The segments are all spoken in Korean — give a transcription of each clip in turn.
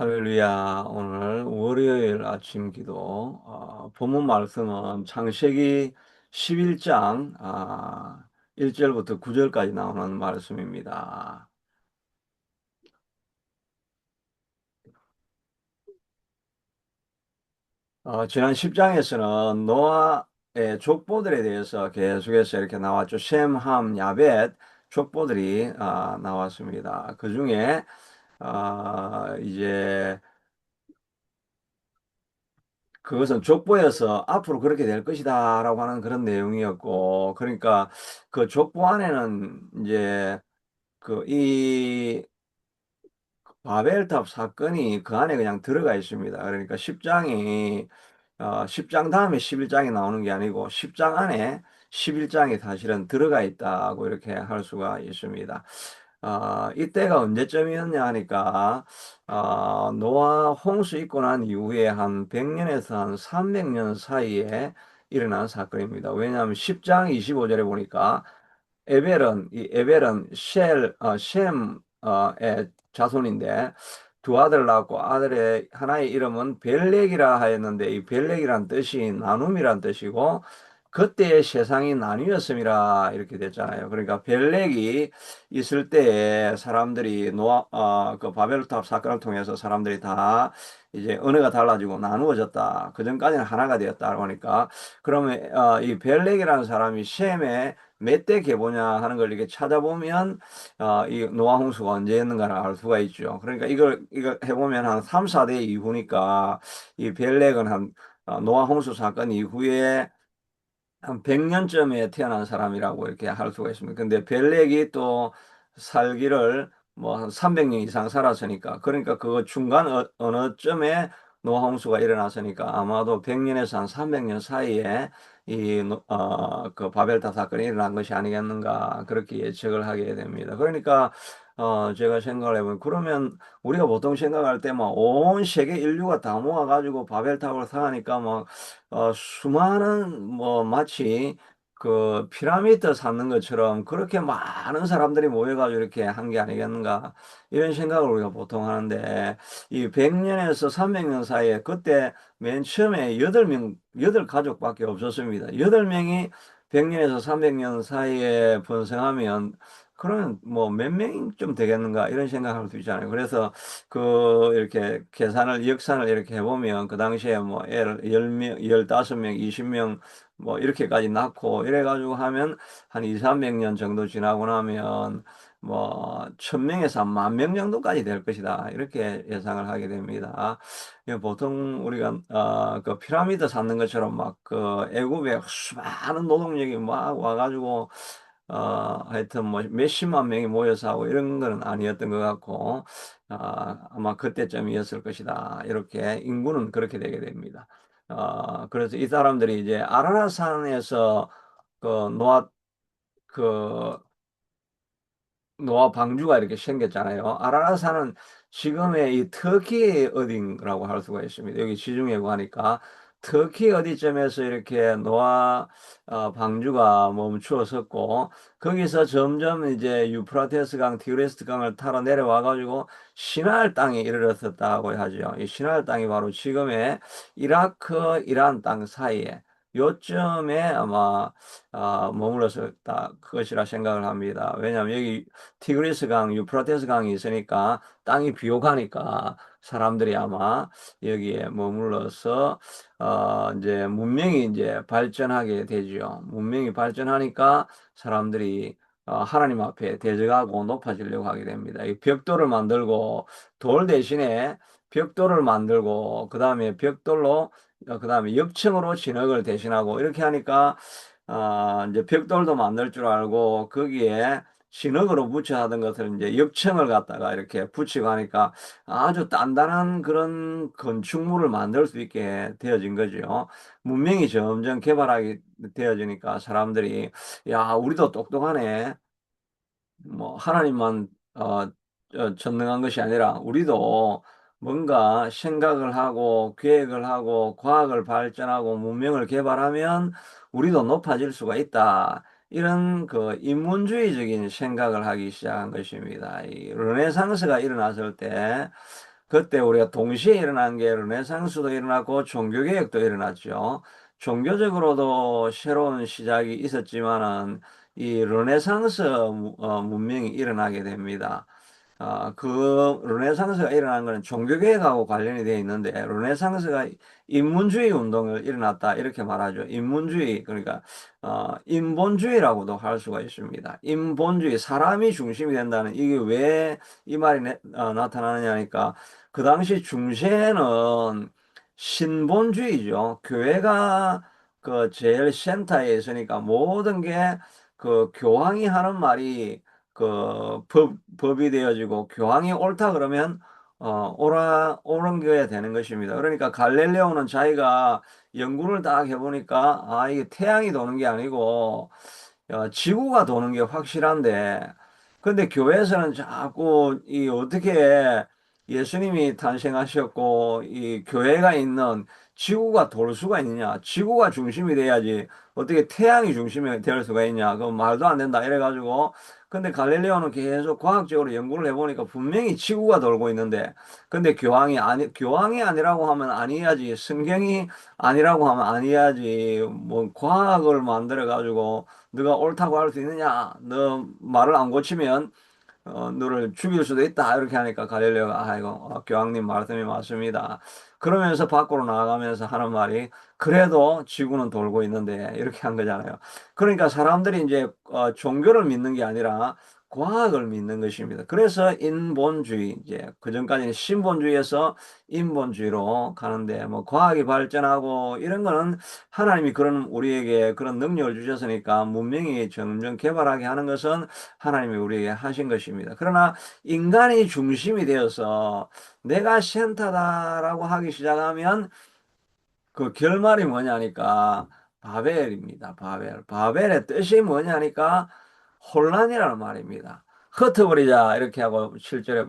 할렐루야. 오늘 월요일 아침 기도, 본문 말씀은 창세기 11장, 1절부터 9절까지 나오는 말씀입니다. 지난 10장에서는 노아의 족보들에 대해서 계속해서 이렇게 나왔죠. 셈, 함, 야벳 족보들이 나왔습니다. 그 중에, 이제 그것은 족보에서 앞으로 그렇게 될 것이다 라고 하는 그런 내용이었고, 그러니까 그 족보 안에는 이제 이 바벨탑 사건이 그 안에 그냥 들어가 있습니다. 그러니까 10장이 10장 다음에 11장이 나오는 게 아니고 10장 안에 11장이 사실은 들어가 있다고 이렇게 할 수가 있습니다. 이때가 언제쯤이었냐 하니까 노아 홍수 있고 난 이후에 한 100년에서 한 300년 사이에 일어난 사건입니다. 왜냐하면 10장 25절에 보니까 에벨은 셈의 자손인데 두 아들 낳고 아들의 하나의 이름은 벨렉이라 하였는데 이 벨렉이란 뜻이 나눔이란 뜻이고 그때의 세상이 나뉘었음이라 이렇게 됐잖아요. 그러니까 벨렉이 있을 때에 사람들이 그 바벨탑 사건을 통해서 사람들이 다 이제 언어가 달라지고 나누어졌다. 그전까지는 하나가 되었다. 그러니까 그러면 이 벨렉이라는 사람이 셈의 몇 대 계보냐 하는 걸 이렇게 찾아보면 이 노아 홍수가 언제였는가를 알 수가 있죠. 그러니까 이걸 해보면 한 3, 4대 이후니까 이 벨렉은 노아 홍수 사건 이후에 한 100년쯤에 태어난 사람이라고 이렇게 할 수가 있습니다. 근데 벨렉이 또 살기를 뭐 한 300년 이상 살았으니까 그러니까 그 중간 어느 쯤에 노홍수가 일어났으니까 아마도 100년에서 한 300년 사이에 그 바벨탑 사건이 일어난 것이 아니겠는가 그렇게 예측을 하게 됩니다. 그러니까 제가 생각을 해보면 그러면 우리가 보통 생각할 때 막 온 세계 인류가 다 모아가지고 바벨탑을 쌓으니까 막 수많은 뭐 마치 그 피라미드 쌓는 것처럼 그렇게 많은 사람들이 모여가지고 이렇게 한 게 아니겠는가 이런 생각을 우리가 보통 하는데 이 100년에서 300년 사이에 그때 맨 처음에 8명, 8가족밖에 없었습니다. 8명이 100년에서 300년 사이에 번성하면 그러면 뭐 몇 명쯤 되겠는가 이런 생각할 수 있잖아요. 그래서 이렇게 역산을 이렇게 해보면, 그 당시에 뭐 애를 10명, 15명, 20명, 뭐, 이렇게까지 낳고, 이래가지고 하면, 한 2, 300년 정도 지나고 나면, 뭐, 1000명에서 한 10,000명 정도까지 될 것이다. 이렇게 예상을 하게 됩니다. 보통 우리가, 그 피라미드 쌓는 것처럼 막, 애굽에 수많은 노동력이 막 와가지고, 하여튼 뭐 몇십만 명이 모여서 하고 이런 거는 아니었던 것 같고, 아마 그때쯤이었을 것이다. 이렇게 인구는 그렇게 되게 됩니다. 그래서 이 사람들이 이제 아라라산에서 그 그 노아 방주가 이렇게 생겼잖아요. 아라라산은 지금의 이 터키 어딘가라고 할 수가 있습니다. 여기 지중해고 하니까 터키 어디쯤에서 이렇게 노아 방주가 멈추었었고 거기서 점점 이제 유프라테스 강, 티그리스 강을 타러 내려와 가지고 시날 땅에 이르렀었다고 하죠. 이 시날 땅이 바로 지금의 이라크, 이란 땅 사이에 요쯤에 아마 머물렀었다 그것이라 생각을 합니다. 왜냐하면 여기 티그리스 강, 유프라테스 강이 있으니까 땅이 비옥하니까 사람들이 아마 여기에 머물러서 이제 문명이 이제 발전하게 되죠. 문명이 발전하니까 사람들이 하나님 앞에 대적하고 높아지려고 하게 됩니다. 이 벽돌을 만들고 돌 대신에 벽돌을 만들고 그다음에 역청으로 진흙을 대신하고 이렇게 하니까 이제 벽돌도 만들 줄 알고 거기에 진흙으로 붙여 하던 것을 이제 역청을 갖다가 이렇게 붙이고 하니까 아주 단단한 그런 건축물을 만들 수 있게 되어진 거죠. 문명이 점점 개발하게 되어지니까 사람들이 야, 우리도 똑똑하네. 뭐 하나님만 전능한 것이 아니라 우리도 뭔가 생각을 하고 계획을 하고 과학을 발전하고 문명을 개발하면 우리도 높아질 수가 있다. 이런 그 인문주의적인 생각을 하기 시작한 것입니다. 이 르네상스가 일어났을 때 그때 우리가 동시에 일어난 게 르네상스도 일어났고 종교개혁도 일어났죠. 종교적으로도 새로운 시작이 있었지만은 이 르네상스 문명이 일어나게 됩니다. 그 르네상스가 일어난 것은 종교개혁하고 관련이 되어 있는데 르네상스가 인문주의 운동을 일어났다 이렇게 말하죠. 인문주의 그러니까 인본주의라고도 할 수가 있습니다. 인본주의 사람이 중심이 된다는 이게 왜 이 말이 나타나느냐 하니까 그 당시 중세는 신본주의죠. 교회가 그 제일 센터에 있으니까 모든 게 그 교황이 하는 말이 그 법이 되어지고 교황이 옳다 그러면 옳은 거야 되는 것입니다. 그러니까 갈릴레오는 자기가 연구를 딱 해보니까 이게 태양이 도는 게 아니고 지구가 도는 게 확실한데 근데 교회에서는 자꾸 이 어떻게 예수님이 탄생하셨고 이 교회가 있는 지구가 돌 수가 있느냐 지구가 중심이 돼야지 어떻게 태양이 중심이 될 수가 있냐 그 말도 안 된다 이래가지고 근데 갈릴레오는 계속 과학적으로 연구를 해보니까 분명히 지구가 돌고 있는데 근데 교황이 아니라고 하면 아니야지 성경이 아니라고 하면 아니야지 뭐 과학을 만들어 가지고 너가 옳다고 할 수 있느냐 너 말을 안 고치면 너를 죽일 수도 있다. 이렇게 하니까 갈릴레오가, 아이고, 교황님 말씀이 맞습니다. 그러면서 밖으로 나가면서 하는 말이, 그래도 지구는 돌고 있는데, 이렇게 한 거잖아요. 그러니까 사람들이 이제, 종교를 믿는 게 아니라, 과학을 믿는 것입니다. 그래서 인본주의, 이제, 그전까지는 신본주의에서 인본주의로 가는데, 뭐, 과학이 발전하고, 이런 거는 하나님이 그런, 우리에게 그런 능력을 주셨으니까, 문명이 점점 개발하게 하는 것은 하나님이 우리에게 하신 것입니다. 그러나 인간이 중심이 되어서 내가 센터다라고 하기 시작하면 그 결말이 뭐냐니까 바벨입니다. 바벨. 바벨의 뜻이 뭐냐니까 혼란이라는 말입니다. 흩어버리자 이렇게 하고 7절에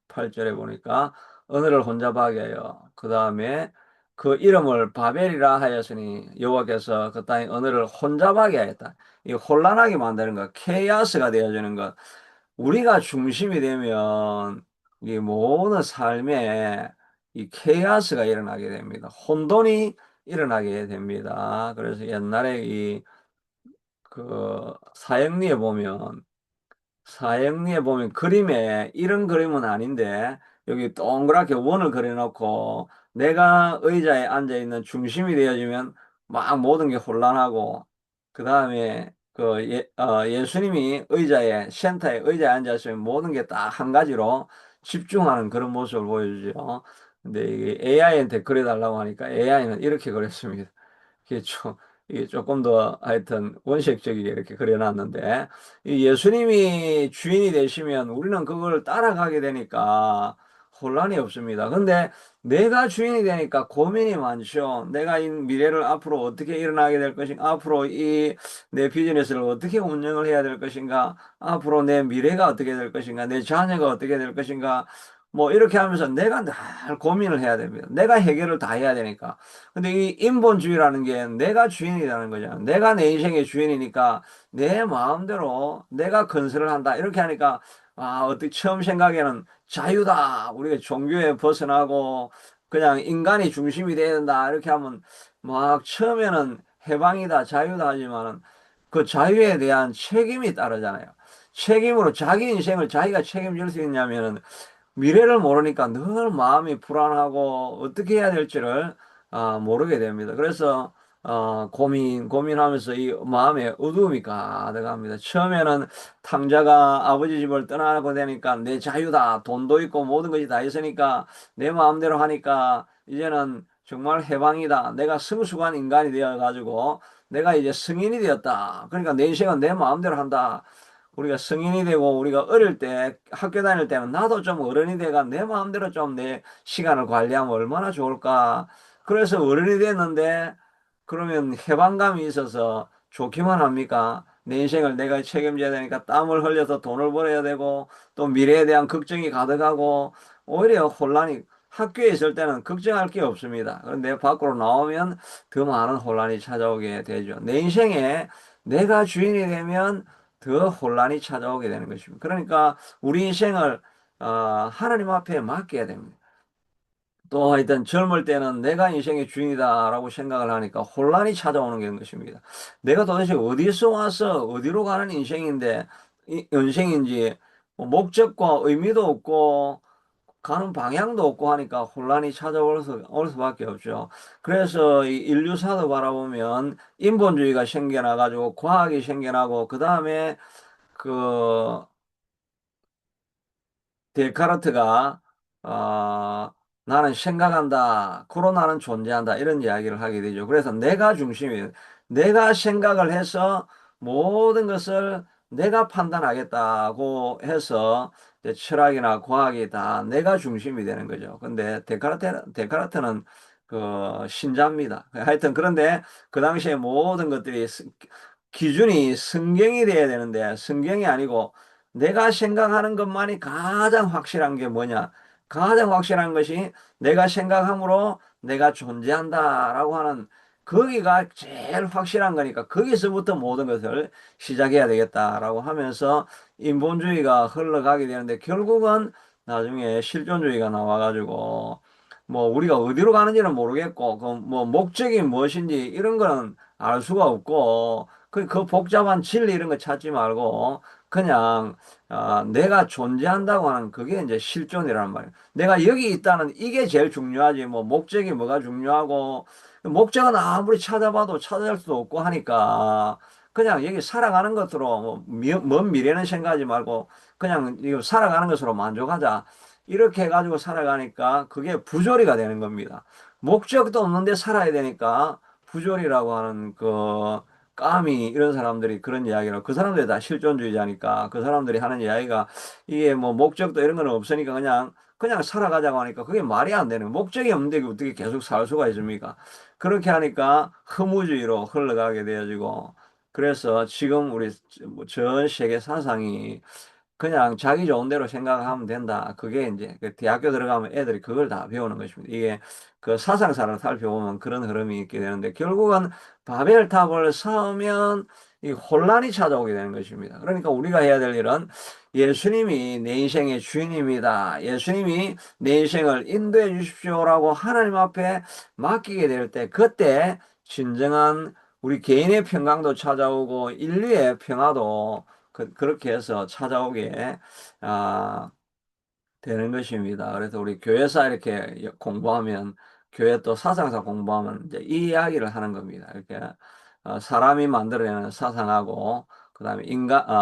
8절에 보니까 언어를 혼잡하게 하여 그 다음에 그 이름을 바벨이라 하였으니 여호와께서 그 땅의 언어를 혼잡하게 하였다. 이 혼란하게 만드는 것, 케이아스가 되어지는 것. 우리가 중심이 되면 이 모든 삶에 이 케이아스가 일어나게 됩니다. 혼돈이 일어나게 됩니다. 그래서 옛날에 이 그 사형리에 보면 그림에 이런 그림은 아닌데 여기 동그랗게 원을 그려놓고 내가 의자에 앉아 있는 중심이 되어지면 막 모든 게 혼란하고 그 다음에 예수님이 센터에 의자에 앉았으면 모든 게 딱 한 가지로 집중하는 그런 모습을 보여주죠. 근데 이게 AI한테 그려달라고 하니까 AI는 이렇게 그렸습니다. 이게 좀, 이게 조금 더 하여튼 원색적이게 이렇게 그려놨는데, 이 예수님이 주인이 되시면 우리는 그걸 따라가게 되니까 혼란이 없습니다. 근데 내가 주인이 되니까 고민이 많죠. 내가 이 미래를 앞으로 어떻게 일어나게 될 것인가, 앞으로 이 내 비즈니스를 어떻게 운영을 해야 될 것인가, 앞으로 내 미래가 어떻게 될 것인가, 내 자녀가 어떻게 될 것인가, 뭐 이렇게 하면서 내가 늘 고민을 해야 됩니다. 내가 해결을 다 해야 되니까. 근데 이 인본주의라는 게 내가 주인이라는 거잖아. 내가 내 인생의 주인이니까 내 마음대로 내가 건설을 한다. 이렇게 하니까 어떻게 처음 생각에는 자유다. 우리가 종교에 벗어나고 그냥 인간이 중심이 돼야 된다. 이렇게 하면 막 처음에는 해방이다, 자유다 하지만은 그 자유에 대한 책임이 따르잖아요. 책임으로 자기 인생을 자기가 책임질 수 있냐면은 미래를 모르니까 늘 마음이 불안하고 어떻게 해야 될지를 모르게 됩니다. 그래서 고민하면서 이 마음에 어두움이 가득합니다. 처음에는 탕자가 아버지 집을 떠나고 되니까 내 자유다. 돈도 있고 모든 것이 다 있으니까 내 마음대로 하니까 이제는 정말 해방이다. 내가 성숙한 인간이 되어가지고 내가 이제 성인이 되었다. 그러니까 내 인생은 내 마음대로 한다. 우리가 성인이 되고 우리가 어릴 때 학교 다닐 때는 나도 좀 어른이 돼가 내 마음대로 좀 내 시간을 관리하면 얼마나 좋을까. 그래서 어른이 됐는데 그러면 해방감이 있어서 좋기만 합니까? 내 인생을 내가 책임져야 되니까 땀을 흘려서 돈을 벌어야 되고 또 미래에 대한 걱정이 가득하고 오히려 혼란이 학교에 있을 때는 걱정할 게 없습니다. 그런데 밖으로 나오면 더 많은 혼란이 찾아오게 되죠. 내 인생에 내가 주인이 되면 더 혼란이 찾아오게 되는 것입니다. 그러니까 우리 인생을 하나님 앞에 맡겨야 됩니다. 또 하여튼 젊을 때는 내가 인생의 주인이다라고 생각을 하니까 혼란이 찾아오는 게 것입니다. 내가 도대체 어디서 와서 어디로 가는 인생인데, 인생인지 뭐 목적과 의미도 없고 가는 방향도 없고 하니까 혼란이 올 수밖에 없죠. 그래서 이 인류사도 바라보면 인본주의가 생겨나가지고 과학이 생겨나고 그 다음에 그 데카르트가 어, 나는 생각한다, 그로 나는 존재한다 이런 이야기를 하게 되죠. 그래서 내가 중심이 내가 생각을 해서 모든 것을 내가 판단하겠다고 해서 이제 철학이나 과학이 다 내가 중심이 되는 거죠. 근데 데카르트는 그 신자입니다. 하여튼 그런데 그 당시에 모든 것들이 기준이 성경이 돼야 되는데 성경이 아니고 내가 생각하는 것만이 가장 확실한 게 뭐냐? 가장 확실한 것이 내가 생각함으로 내가 존재한다라고 하는 거기가 제일 확실한 거니까 거기서부터 모든 것을 시작해야 되겠다라고 하면서 인본주의가 흘러가게 되는데 결국은 나중에 실존주의가 나와가지고 뭐 우리가 어디로 가는지는 모르겠고 그 뭐 목적이 무엇인지 이런 거는 알 수가 없고 그 복잡한 진리 이런 거 찾지 말고 그냥 내가 존재한다고 하는 그게 이제 실존이란 말이에요. 내가 여기 있다는 이게 제일 중요하지. 뭐 목적이 뭐가 중요하고 목적은 아무리 찾아봐도 찾을 수도 없고 하니까 그냥 여기 살아가는 것으로 뭐먼 미래는 생각하지 말고 그냥 이거 살아가는 것으로 만족하자. 이렇게 해가지고 살아가니까 그게 부조리가 되는 겁니다. 목적도 없는데 살아야 되니까 부조리라고 하는 그 까미 이런 사람들이 그런 이야기를 그 사람들이 다 실존주의자니까 그 사람들이 하는 이야기가 이게 뭐 목적도 이런 건 없으니까 그냥 살아가자고 하니까 그게 말이 안 되는 거예요. 목적이 없는데 어떻게 계속 살 수가 있습니까? 그렇게 하니까 허무주의로 흘러가게 되어지고 그래서 지금 우리 뭐전 세계 사상이 그냥 자기 좋은 대로 생각하면 된다. 그게 이제 그 대학교 들어가면 애들이 그걸 다 배우는 것입니다. 이게 그 사상사를 살펴보면 그런 흐름이 있게 되는데 결국은 바벨탑을 쌓으면 이 혼란이 찾아오게 되는 것입니다. 그러니까 우리가 해야 될 일은 예수님이 내 인생의 주인입니다. 예수님이 내 인생을 인도해 주십시오라고 하나님 앞에 맡기게 될 때 그때 진정한 우리 개인의 평강도 찾아오고 인류의 평화도 그렇게 해서 찾아오게 아, 되는 것입니다. 그래서 우리 교회사 이렇게 공부하면 교회 또 사상사 공부하면 이제 이 이야기를 하는 겁니다. 이렇게 사람이 만들어내는 사상하고 그다음에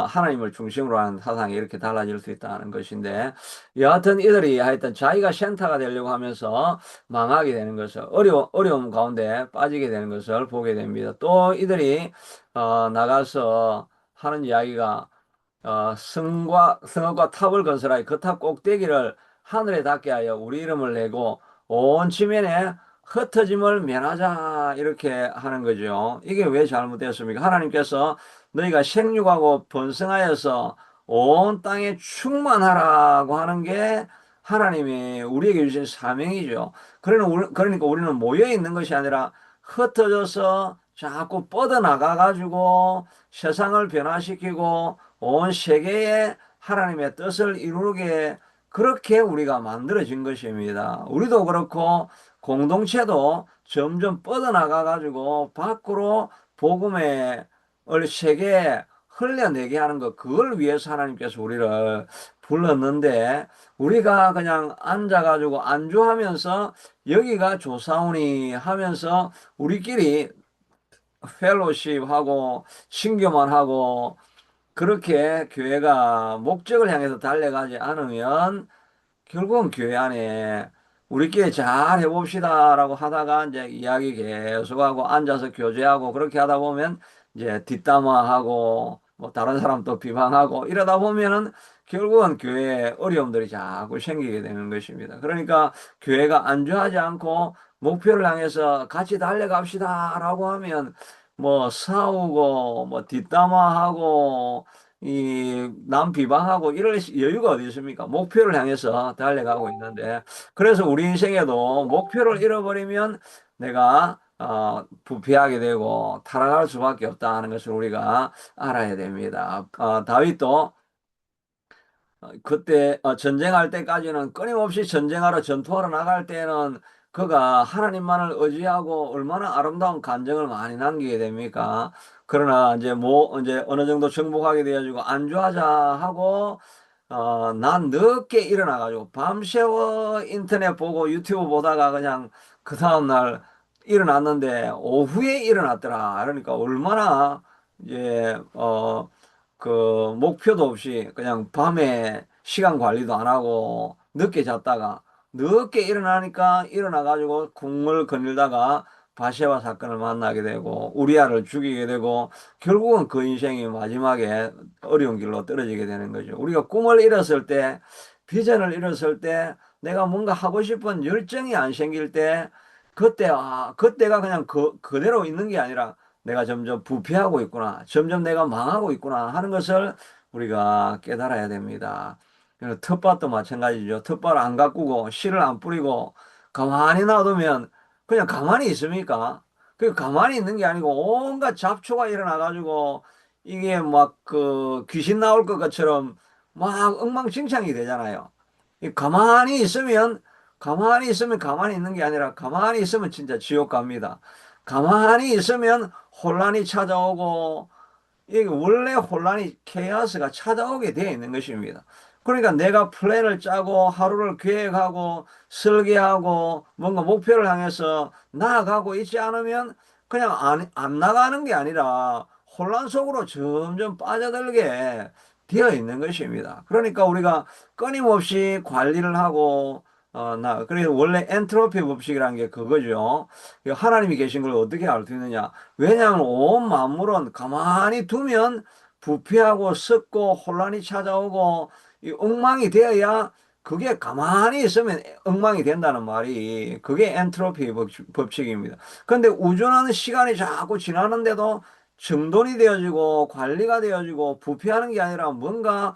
하나님을 중심으로 하는 사상이 이렇게 달라질 수 있다는 것인데 여하튼 이들이 하여튼 자기가 센터가 되려고 하면서 망하게 되는 것을 어려움 가운데 빠지게 되는 것을 보게 됩니다. 또 이들이 나가서 하는 이야기가 성읍과 탑을 건설하여 그 탑 꼭대기를 하늘에 닿게 하여 우리 이름을 내고 온 지면에 흩어짐을 면하자 이렇게 하는 거죠. 이게 왜 잘못됐습니까? 하나님께서 너희가 생육하고 번성하여서 온 땅에 충만하라고 하는 게 하나님이 우리에게 주신 사명이죠. 그러니까 우리는 모여 있는 것이 아니라 흩어져서 자꾸 뻗어나가 가지고 세상을 변화시키고 온 세계에 하나님의 뜻을 이루게 그렇게 우리가 만들어진 것입니다. 우리도 그렇고 공동체도 점점 뻗어나가 가지고 밖으로 복음의 세계에 흘려내게 하는 것 그걸 위해서 하나님께서 우리를 불렀는데 우리가 그냥 앉아가지고 안주하면서 여기가 조사오니 하면서 우리끼리 펠로십하고 신교만 하고 그렇게 교회가 목적을 향해서 달려가지 않으면 결국은 교회 안에 우리끼리 잘 해봅시다라고 하다가 이제 이야기 계속하고 앉아서 교제하고 그렇게 하다 보면 이제 뒷담화하고 뭐 다른 사람 또 비방하고 이러다 보면은 결국은 교회에 어려움들이 자꾸 생기게 되는 것입니다. 그러니까 교회가 안주하지 않고 목표를 향해서 같이 달려갑시다라고 하면 뭐 싸우고 뭐 뒷담화하고 이 남 비방하고 이럴 여유가 어디 있습니까? 목표를 향해서 달려가고 있는데 그래서 우리 인생에도 목표를 잃어버리면 내가 부패하게 되고 타락할 수밖에 없다는 것을 우리가 알아야 됩니다. 다윗도 그때 전쟁할 때까지는 끊임없이 전쟁하러 전투하러 나갈 때는 그가 하나님만을 의지하고 얼마나 아름다운 간증을 많이 남기게 됩니까? 그러나 이제 뭐 이제 어느 정도 정복하게 되어지고 안주하자 하고 난 늦게 일어나가지고 밤새워 인터넷 보고 유튜브 보다가 그냥 그 다음날 일어났는데 오후에 일어났더라. 그러니까 얼마나 이제 그 목표도 없이 그냥 밤에 시간 관리도 안 하고 늦게 잤다가 늦게 일어나니까 일어나가지고 궁을 거닐다가 바세바 사건을 만나게 되고 우리아를 죽이게 되고 결국은 그 인생이 마지막에 어려운 길로 떨어지게 되는 거죠. 우리가 꿈을 잃었을 때, 비전을 잃었을 때, 내가 뭔가 하고 싶은 열정이 안 생길 때, 그때가 그냥 그대로 있는 게 아니라 내가 점점 부패하고 있구나. 점점 내가 망하고 있구나 하는 것을 우리가 깨달아야 됩니다. 그래서 텃밭도 마찬가지죠. 텃밭을 안 가꾸고 씨를 안 뿌리고 가만히 놔두면 그냥 가만히 있습니까? 그 가만히 있는 게 아니고 온갖 잡초가 일어나가지고 이게 막 그 귀신 나올 것처럼 막 엉망진창이 되잖아요. 가만히 있으면 가만히 있는 게 아니라 가만히 있으면 진짜 지옥 갑니다. 가만히 있으면 혼란이 찾아오고 이게 원래 혼란이 케이오스가 찾아오게 되어 있는 것입니다. 그러니까 내가 플랜을 짜고 하루를 계획하고 설계하고 뭔가 목표를 향해서 나아가고 있지 않으면 그냥 안 나가는 게 아니라 혼란 속으로 점점 빠져들게 되어 있는 것입니다. 그러니까 우리가 끊임없이 관리를 하고 그래서 원래 엔트로피 법칙이라는 게 그거죠. 하나님이 계신 걸 어떻게 알 수 있느냐? 왜냐하면 온 만물은 가만히 두면 부패하고 썩고 혼란이 찾아오고 이 엉망이 되어야 그게 가만히 있으면 엉망이 된다는 말이 그게 엔트로피 법칙입니다. 그런데 우주는 시간이 자꾸 지나는데도 정돈이 되어지고 관리가 되어지고 부패하는 게 아니라 뭔가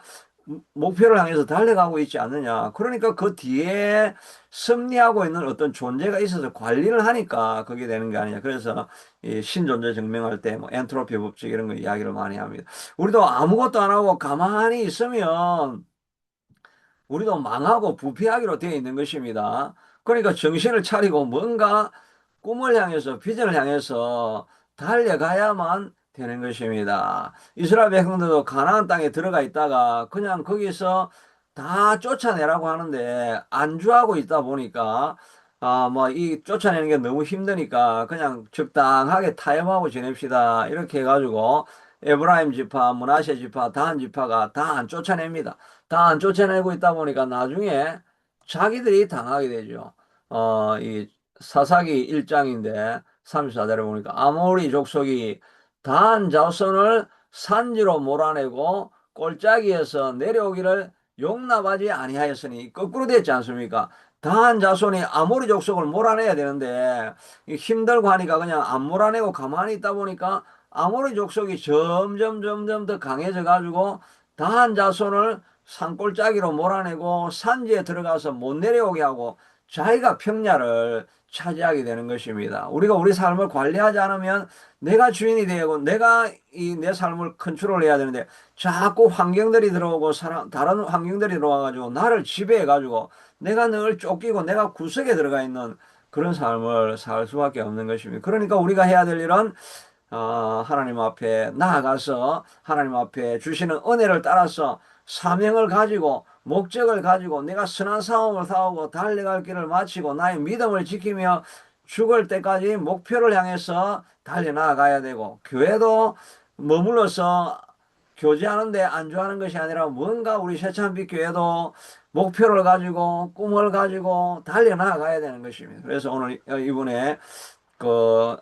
목표를 향해서 달려가고 있지 않느냐. 그러니까 그 뒤에 섭리하고 있는 어떤 존재가 있어서 관리를 하니까 그게 되는 게 아니냐. 그래서 이 신존재 증명할 때 뭐 엔트로피 법칙 이런 거 이야기를 많이 합니다. 우리도 아무것도 안 하고 가만히 있으면 우리도 망하고 부패하기로 되어 있는 것입니다. 그러니까 정신을 차리고 뭔가 꿈을 향해서 비전을 향해서 달려가야만 되는 것입니다. 이스라엘 백성들도 가나안 땅에 들어가 있다가 그냥 거기서 다 쫓아내라고 하는데 안주하고 있다 보니까 뭐 이 쫓아내는 게 너무 힘드니까 그냥 적당하게 타협하고 지냅시다 이렇게 해가지고 에브라임 지파, 므낫세 지파, 단 지파가 다 안 쫓아냅니다. 다 안 쫓아내고 있다 보니까 나중에 자기들이 당하게 되죠. 이 사사기 1장인데 34절에 보니까 아모리 족속이 단 자손을 산지로 몰아내고 골짜기에서 내려오기를 용납하지 아니하였으니 거꾸로 됐지 않습니까? 단 자손이 아모리 족속을 몰아내야 되는데 힘들고 하니까 그냥 안 몰아내고 가만히 있다 보니까 아모리 족속이 점점 더 강해져 가지고 단 자손을 산골짜기로 몰아내고 산지에 들어가서 못 내려오게 하고 자기가 평야를 차지하게 되는 것입니다. 우리가 우리 삶을 관리하지 않으면 내가 주인이 되고 내가 이 내 삶을 컨트롤해야 되는데 자꾸 환경들이 들어오고 다른 환경들이 들어와가지고 나를 지배해가지고 내가 늘 쫓기고 내가 구석에 들어가 있는 그런 삶을 살 수밖에 없는 것입니다. 그러니까 우리가 해야 될 일은 하나님 앞에 나아가서 하나님 앞에 주시는 은혜를 따라서 사명을 가지고 목적을 가지고 내가 선한 싸움을 싸우고 달려갈 길을 마치고 나의 믿음을 지키며 죽을 때까지 목표를 향해서 달려나가야 되고 교회도 머물러서 교제하는데 안주하는 것이 아니라 뭔가 우리 새찬빛 교회도 목표를 가지고 꿈을 가지고 달려나가야 되는 것입니다. 그래서 오늘 이번에 그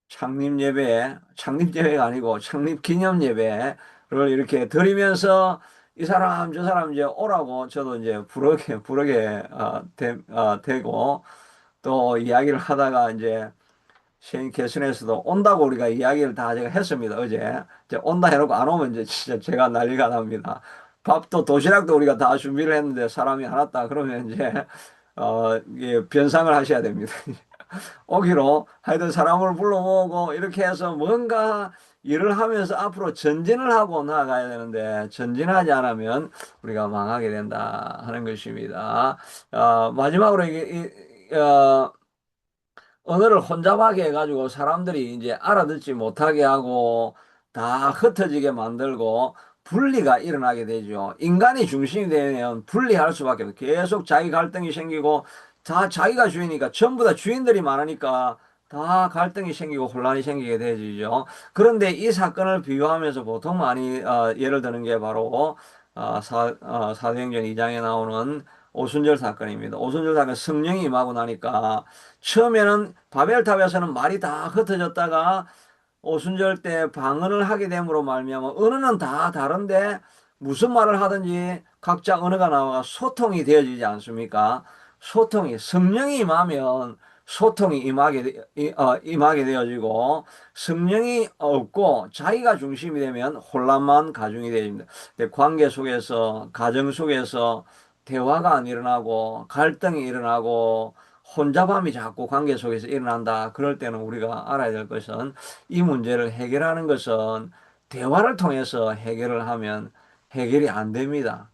창립 예배가 아니고 창립 기념 예배를 이렇게 드리면서 이 사람 저 사람 이제 오라고 저도 이제 부르게 되고 또 이야기를 하다가 이제 셰인 캐슨에서도 온다고 우리가 이야기를 다 제가 했습니다. 어제 이제 온다 해놓고 안 오면 이제 진짜 제가 난리가 납니다. 밥도 도시락도 우리가 다 준비를 했는데 사람이 안 왔다 그러면 이제 이게 변상을 하셔야 됩니다. 오기로 하여튼 사람을 불러 모으고 이렇게 해서 뭔가 일을 하면서 앞으로 전진을 하고 나아가야 되는데 전진하지 않으면 우리가 망하게 된다 하는 것입니다. 마지막으로 언어를 혼잡하게 해가지고 사람들이 이제 알아듣지 못하게 하고 다 흩어지게 만들고 분리가 일어나게 되죠. 인간이 중심이 되면 분리할 수밖에 없어요. 계속 자기 갈등이 생기고 다 자기가 주인이니까 전부 다 주인들이 많으니까 다 갈등이 생기고 혼란이 생기게 되죠. 그런데 이 사건을 비유하면서 보통 많이 예를 드는 게 바로 사도행전 2장에 나오는 오순절 사건입니다. 오순절 사건 성령이 임하고 나니까 처음에는 바벨탑에서는 말이 다 흩어졌다가 오순절 때 방언을 하게 됨으로 말미암아 언어는 다 다른데 무슨 말을 하든지 각자 언어가 나와 소통이 되어지지 않습니까? 소통이 성령이 임하면 소통이 임하게 되어지고 성령이 없고 자기가 중심이 되면 혼란만 가중이 되어집니다. 관계 속에서 가정 속에서 대화가 안 일어나고 갈등이 일어나고 혼잡함이 자꾸 관계 속에서 일어난다. 그럴 때는 우리가 알아야 될 것은 이 문제를 해결하는 것은 대화를 통해서 해결을 하면 해결이 안 됩니다.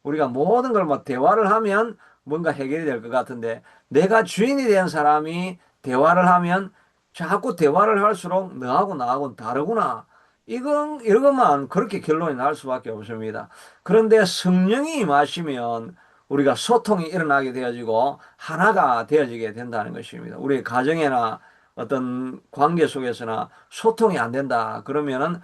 우리가 모든 걸 뭐 대화를 하면 뭔가 해결이 될 것 같은데 내가 주인이 된 사람이 대화를 하면 자꾸 대화를 할수록 너하고 나하고는 다르구나. 이것만 그렇게 결론이 날 수밖에 없습니다. 그런데 성령이 임하시면 우리가 소통이 일어나게 되어지고 하나가 되어지게 된다는 것입니다. 우리 가정이나 어떤 관계 속에서나 소통이 안 된다. 그러면은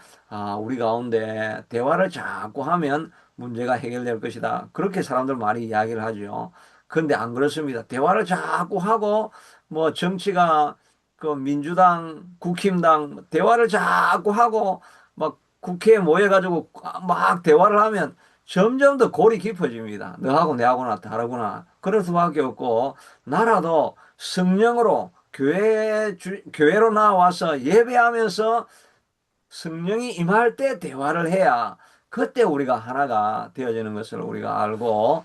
우리 가운데 대화를 자꾸 하면 문제가 해결될 것이다. 그렇게 사람들 많이 이야기를 하죠. 그런데 안 그렇습니다. 대화를 자꾸 하고 뭐 정치가 그 민주당, 국힘당 대화를 자꾸 하고 막 국회에 모여가지고 막 대화를 하면 점점 더 골이 깊어집니다. 너하고 내하고나 다르구나. 그럴 수밖에 없고 나라도 성령으로 교회로 나와서 예배하면서 성령이 임할 때 대화를 해야 그때 우리가 하나가 되어지는 것을 우리가 알고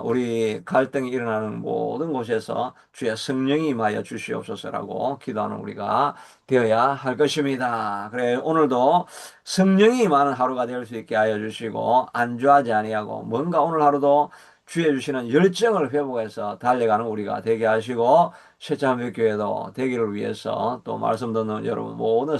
우리 갈등이 일어나는 모든 곳에서 주의 성령이 임하여 주시옵소서라고 기도하는 우리가 되어야 할 것입니다. 그래 오늘도 성령이 임하는 하루가 될 수 있게 하여 주시고 안주하지 아니하고 뭔가 오늘 하루도 주의 주시는 열정을 회복해서 달려가는 우리가 되게 하시고 셋째한국교회도 되기를 위해서 또 말씀 듣는 여러분 모든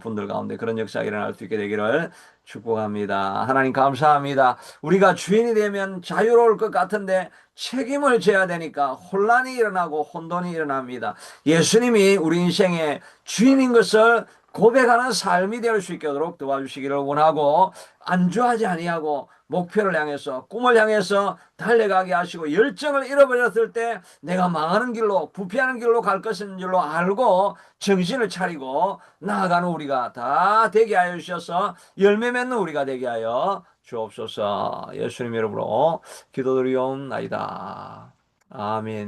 분들 가운데 그런 역사가 일어날 수 있게 되기를 축복합니다. 하나님 감사합니다. 우리가 주인이 되면 자유로울 것 같은데 책임을 져야 되니까 혼란이 일어나고 혼돈이 일어납니다. 예수님이 우리 인생의 주인인 것을 고백하는 삶이 될 수 있도록 도와주시기를 원하고 안주하지 아니하고 목표를 향해서 꿈을 향해서 달려가게 하시고 열정을 잃어버렸을 때 내가 망하는 길로 부패하는 길로 갈 것인 줄로 알고 정신을 차리고 나아가는 우리가 다 되게 하여 주셔서 열매 맺는 우리가 되게 하여 주옵소서. 예수님 이름으로 기도드리옵나이다. 아멘.